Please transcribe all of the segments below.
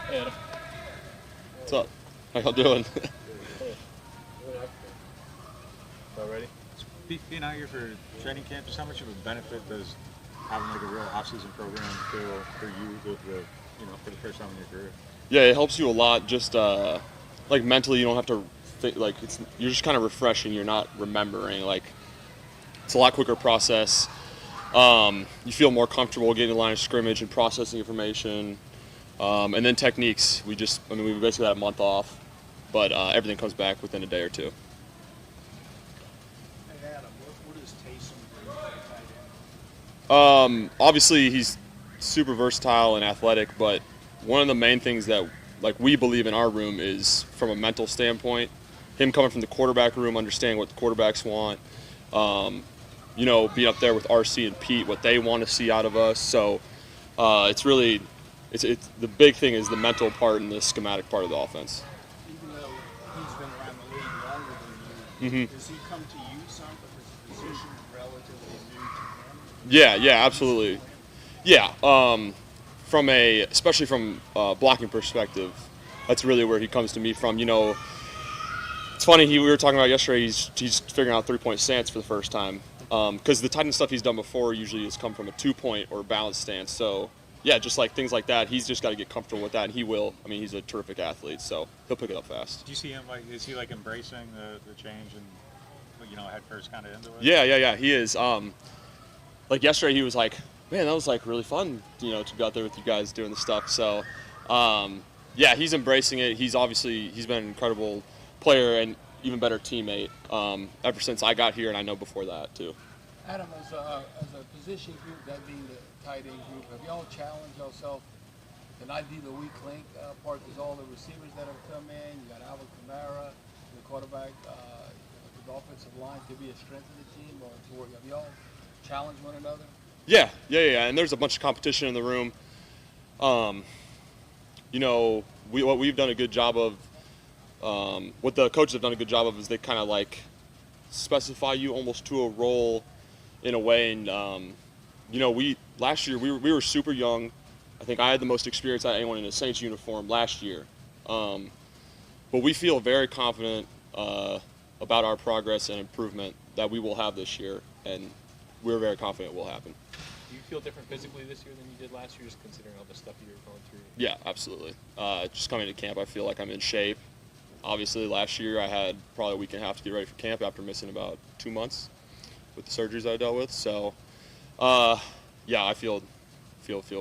Hey, Adam. What's up? How y'all doing? Hey. All ready? Being out here for training camp, just how much of a benefit does having like a real off-season program feel for you, for the first time in your career? Yeah, it helps you a lot. Just like mentally, you don't have to think, like you're just kind of refreshing. You're not remembering. Like it's a lot quicker process. You feel more comfortable getting in the line of scrimmage and processing information. And then techniques. We basically had a month off, but everything comes back within a day or two. Hey Adam, what does Taysom bring to the tight end? Obviously, he's super versatile and athletic, but one of the main things that like we believe in our room is from a mental standpoint. Him coming from the quarterback room, understanding what the quarterbacks want. Being up there with RC and Pete, what they want to see out of us. So it's really, it's the big thing is the mental part and the schematic part of the offense. Even though he's been around the league longer than you, does he come to you some because the position relatively new to him? Yeah, absolutely. Yeah, especially from a blocking perspective, that's really where he comes to me from. It's funny. We were talking about yesterday. He's figuring out 3-point stance for the first time because the tight end stuff he's done before usually has come from a 2-point or balance stance. So yeah, just like things like that, he's just got to get comfortable with that, and he will. I mean, he's a terrific athlete, so he'll pick it up fast. Do you see him is he like embracing the change and head first kind of into it? Yeah. He is. Like yesterday, he was like, "Man, that was like really fun, to be out there with you guys doing the stuff." So, yeah, he's embracing it. He's been an incredible player and even better teammate ever since I got here, and I know before that too. Adam, as a position group, that being the tight end group, have y'all challenged yourself to not be the weak link part? There's all the receivers that have come in. You got Alvin Kamara, the quarterback, the offensive line to be a strength of the team, or have y'all challenged one another? Yeah. And there's a bunch of competition in the room. What we've done a good job of, what the coaches have done a good job of is they kind of like specify you almost to a role in a way. And, last year we were super young. I think I had the most experience out of anyone in a Saints uniform last year. But we feel very confident about our progress and improvement that we will have this year. And we're very confident it will happen. Do you feel different physically this year than you did last year, just considering all the stuff you were going through? Yeah, absolutely. Just coming to camp, I feel like I'm in shape. Obviously, last year I had probably a week and a half to get ready for camp after missing about 2 months with the surgeries I dealt with. So, yeah, I feel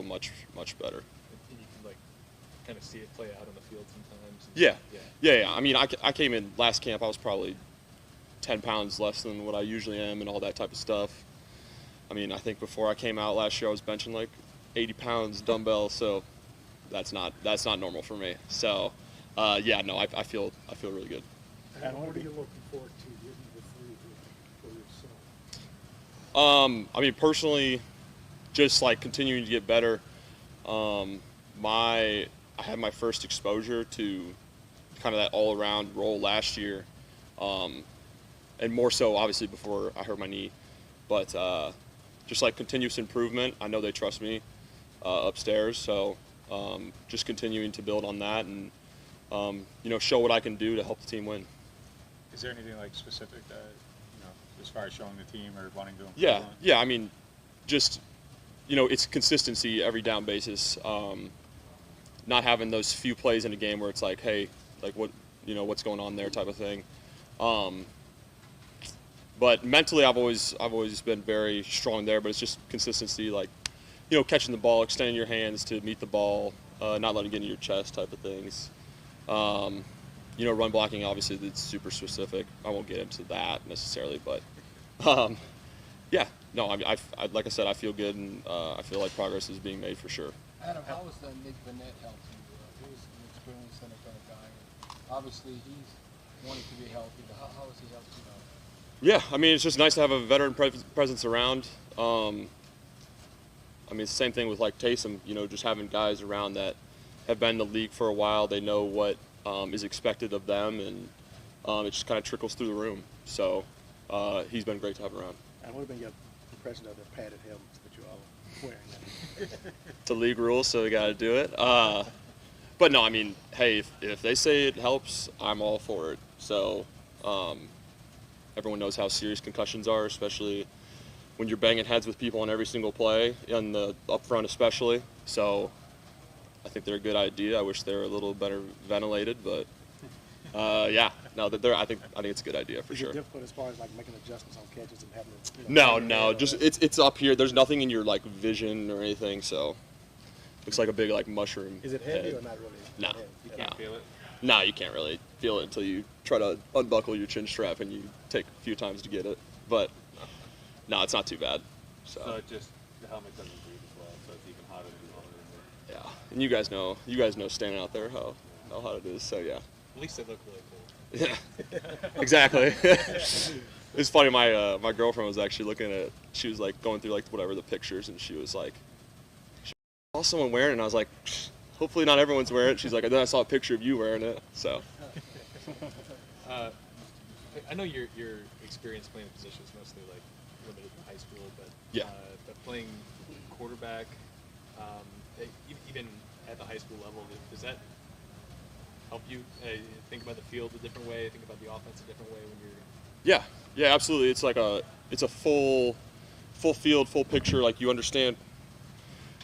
much better. And you can kind of see it play out on the field sometimes. Yeah. I mean, I came in last camp. I was probably 10 pounds less than what I usually am and all that type of stuff. I mean, I think before I came out last year, I was benching like 80 pounds dumbbell, so that's not normal for me. So, I feel really good. And what are you looking forward to getting the free for yourself? I mean, personally, just like continuing to get better. I had my first exposure to kind of that all-around role last year, and more so obviously before I hurt my knee, but just like continuous improvement. I know they trust me upstairs, so just continuing to build on that and show what I can do to help the team win. Is there anything like specific that as far as showing the team or wanting to improve on? Yeah. I mean, just it's consistency every down basis. Not having those few plays in a game where it's like, hey, like what's going on there type of thing. But mentally, I've always been very strong there. But it's just consistency, like catching the ball, extending your hands to meet the ball, not letting it get into your chest type of things. Run blocking, obviously, it's super specific. I won't get into that necessarily, but like I said, I feel good, and I feel like progress is being made for sure. Adam, how was the Nick Burnett helping you? He was an experienced NFL guy. And obviously, he's wanting to be healthy, but how has he helped you out? Yeah, I mean, it's just nice to have a veteran presence around. I mean, it's the same thing with like Taysom, just having guys around that have been in the league for a while. They know what is expected of them, and it just kind of trickles through the room. So he's been great to have around. And what have been your impression of the padded helmets that you all wearing? It's a league rule, so we got to do it. but no, I mean, hey, if they say it helps, I'm all for it. So everyone knows how serious concussions are, especially when you're banging heads with people on every single play, and the up front especially. So I think they're a good idea. I wish they were a little better ventilated, but yeah, no, I think it's a good idea for sure. Is it difficult as far as like making adjustments on catches and having to, No, just it's up here. There's nothing in your like vision or anything, so looks like a big like mushroom. Is it heavy head. or not really? No. You can't feel it. No, you can't really feel it until you try to unbuckle your chin strap and you take a few times to get it. But no, it's not too bad. So it just the helmet doesn't breathe as well, so it's even hotter than it. Yeah, and you guys know standing out there how hot it is. So yeah. At least they look really cool. Yeah, exactly. It's funny. My girlfriend was actually looking at. She was like going through like whatever the pictures, and she was like, "I saw someone wearing it." And I was like, "Hopefully not everyone's wearing it." She's like, "And then I saw a picture of you wearing it." So. I know your experience playing the position is mostly like limited to high school, but Yeah. But playing quarterback, even at the high school level, does that help you think about the field a different way, think about the offense a different way when you're? Yeah, absolutely. It's like it's a full field, full picture. Like you understand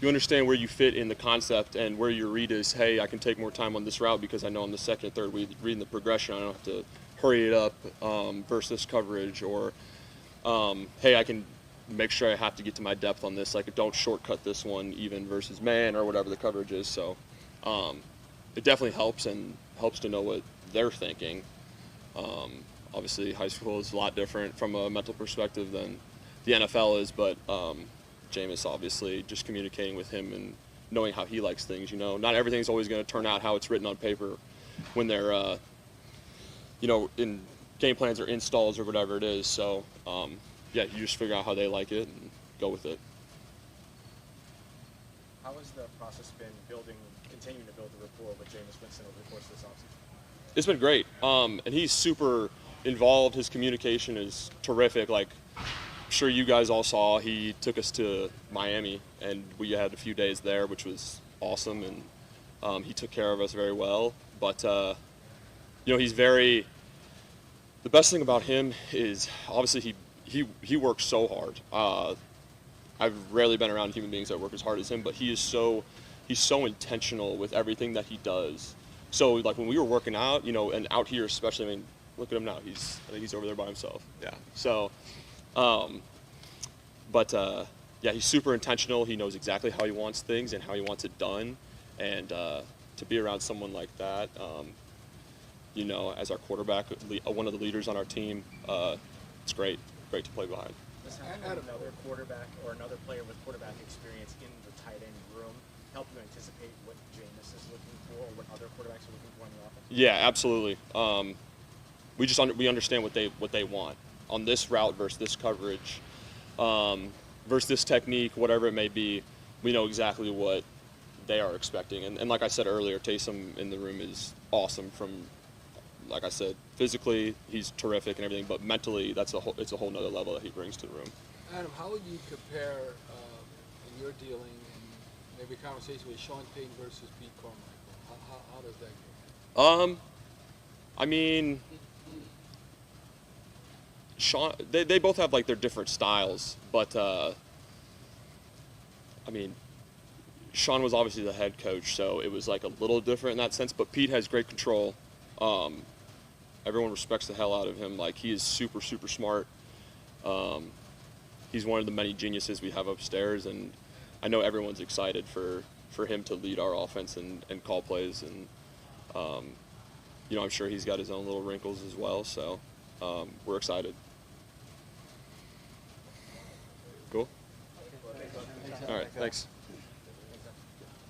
where you fit in the concept and where your read is. Hey, I can take more time on this route because I know on the second, third reading the progression, I don't have to hurry it up versus this coverage, or hey, I can make sure I have to get to my depth on this. Like don't shortcut this one even versus man or whatever the coverage is. So it definitely helps to know what they're thinking. Obviously, high school is a lot different from a mental perspective than the NFL is, but Jameis obviously just communicating with him and knowing how he likes things. You know, not everything's always going to turn out how it's written on paper when they're, in game plans or installs or whatever it is. So, yeah, you just figure out how they like it and go with it. How has the process been continuing to build the rapport with Jameis Winston over the course of this offseason? It's been great, and he's super involved. His communication is terrific. Like, I'm sure you guys all saw, he took us to Miami, and we had a few days there, which was awesome, and he took care of us very well. But he's very. The best thing about him is obviously he works so hard. I've rarely been around human beings that work as hard as him, but he's so intentional with everything that he does. So like when we were working out, and out here especially, I mean, look at him now. I think he's over there by himself. Yeah. So, yeah, he's super intentional. He knows exactly how he wants things and how he wants it done, and to be around someone like that, as our quarterback, one of the leaders on our team, it's great to play behind. Does having another quarterback or another player with quarterback experience in the tight end room help you anticipate what Jameis is looking for or what other quarterbacks are looking for in the offense? Yeah, absolutely. We understand what they want on this route versus this coverage, versus this technique, whatever it may be. We know exactly what they are expecting, and like I said earlier, Taysom in the room is awesome. From like I said, physically he's terrific and everything, but mentally it's a whole nother level that he brings to the room. Adam, how would you compare in your dealing and maybe a conversation with Sean Payton versus Pete Carmichael? How does that go? I mean, Sean, they both have like their different styles, but I mean, Sean was obviously the head coach, so it was like a little different in that sense. But Pete has great control. Everyone respects the hell out of him. Like, he is super, super smart. He's one of the many geniuses we have upstairs, and I know everyone's excited for him to lead our offense and call plays. And I'm sure he's got his own little wrinkles as well. So we're excited. Cool. All right. Thanks.